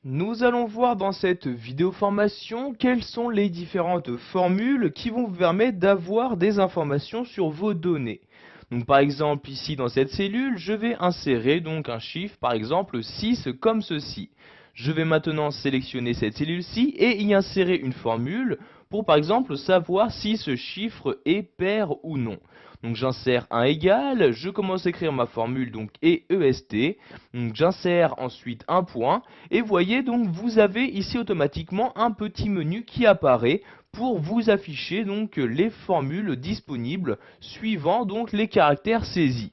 Nous allons voir dans cette vidéo formation quelles sont les différentes formules qui vont vous permettre d'avoir des informations sur vos données. Donc par exemple ici dans cette cellule, je vais insérer donc un chiffre, par exemple 6 comme ceci. Je vais maintenant sélectionner cette cellule-ci et y insérer une formule pour par exemple savoir si ce chiffre est pair ou non. Donc j'insère un égal, je commence à écrire ma formule donc EEST, donc j'insère ensuite un point et voyez donc vous avez ici automatiquement un petit menu qui apparaît pour vous afficher donc les formules disponibles suivant donc les caractères saisis.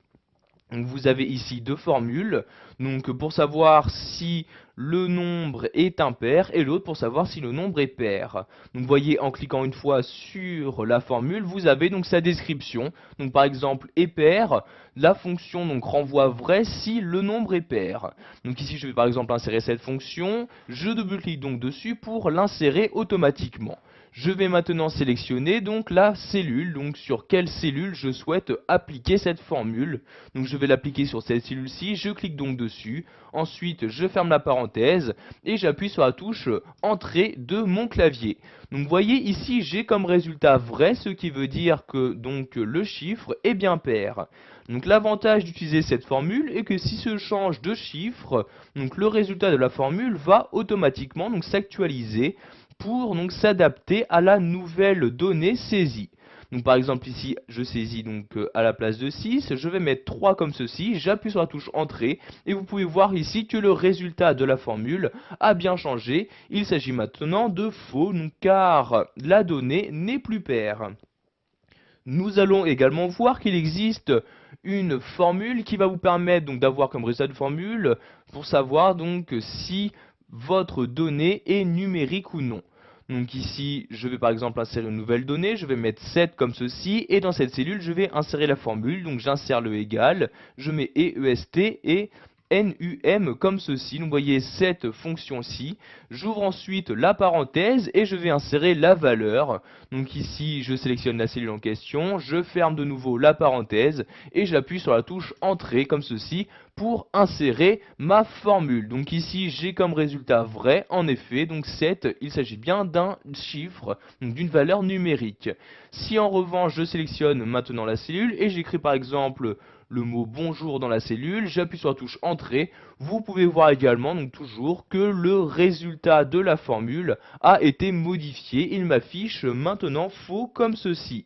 Donc vous avez ici deux formules, donc pour savoir si le nombre est impair et l'autre pour savoir si le nombre est pair. Donc vous voyez en cliquant une fois sur la formule, vous avez donc sa description. Donc par exemple est pair, la fonction donc renvoie vrai si le nombre est pair. Donc ici je vais par exemple insérer cette fonction, je double-clique donc dessus pour l'insérer automatiquement. Je vais maintenant sélectionner donc la cellule, donc sur quelle cellule je souhaite appliquer cette formule. Donc je vais l'appliquer sur cette cellule-ci, je clique donc dessus, ensuite je ferme la parenthèse et j'appuie sur la touche Entrée de mon clavier. Donc vous voyez ici j'ai comme résultat vrai, ce qui veut dire que donc le chiffre est bien pair. Donc l'avantage d'utiliser cette formule est que si je change de chiffre, donc le résultat de la formule va automatiquement donc s'actualiser pour donc s'adapter à la nouvelle donnée saisie. Donc par exemple ici je saisis donc à la place de 6, je vais mettre 3 comme ceci, j'appuie sur la touche entrée et vous pouvez voir ici que le résultat de la formule a bien changé. Il s'agit maintenant de faux donc, car la donnée n'est plus paire. Nous allons également voir qu'il existe une formule qui va vous permettre donc d'avoir comme résultat de formule pour savoir donc si votre donnée est numérique ou non. Donc ici, je vais par exemple insérer une nouvelle donnée, je vais mettre 7 comme ceci, et dans cette cellule, je vais insérer la formule, donc j'insère le égal, je mets EEST et NUM comme ceci. Donc vous voyez cette fonction-ci. J'ouvre ensuite la parenthèse et je vais insérer la valeur. Donc ici, je sélectionne la cellule en question, je ferme de nouveau la parenthèse et j'appuie sur la touche Entrée comme ceci pour insérer ma formule. Donc ici, j'ai comme résultat vrai, en effet, donc 7, il s'agit bien d'un chiffre, donc d'une valeur numérique. Si en revanche, je sélectionne maintenant la cellule et j'écris par exemple le mot bonjour dans la cellule, j'appuie sur la touche entrée, vous pouvez voir également donc toujours que le résultat de la formule a été modifié, il m'affiche maintenant faux comme ceci.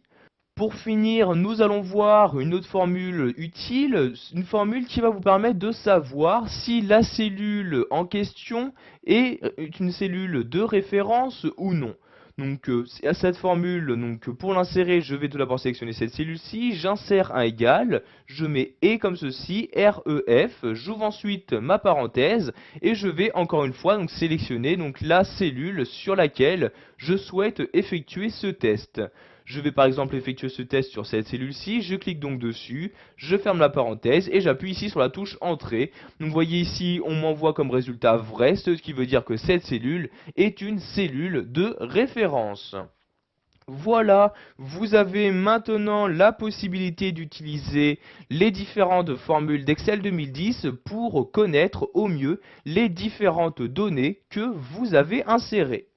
Pour finir, nous allons voir une autre formule utile, une formule qui va vous permettre de savoir si la cellule en question est une cellule de référence ou non. Donc à cette formule, donc pour l'insérer, je vais tout d'abord sélectionner cette cellule-ci, j'insère un égal, je mets et comme ceci, REF, j'ouvre ensuite ma parenthèse et je vais encore une fois donc sélectionner donc la cellule sur laquelle je souhaite effectuer ce test. Je vais par exemple effectuer ce test sur cette cellule-ci, je clique donc dessus, je ferme la parenthèse et j'appuie ici sur la touche Entrée. Donc vous voyez ici, on m'envoie comme résultat vrai, ce qui veut dire que cette cellule est une cellule de référence. Voilà, vous avez maintenant la possibilité d'utiliser les différentes formules d'Excel 2010 pour connaître au mieux les différentes données que vous avez insérées.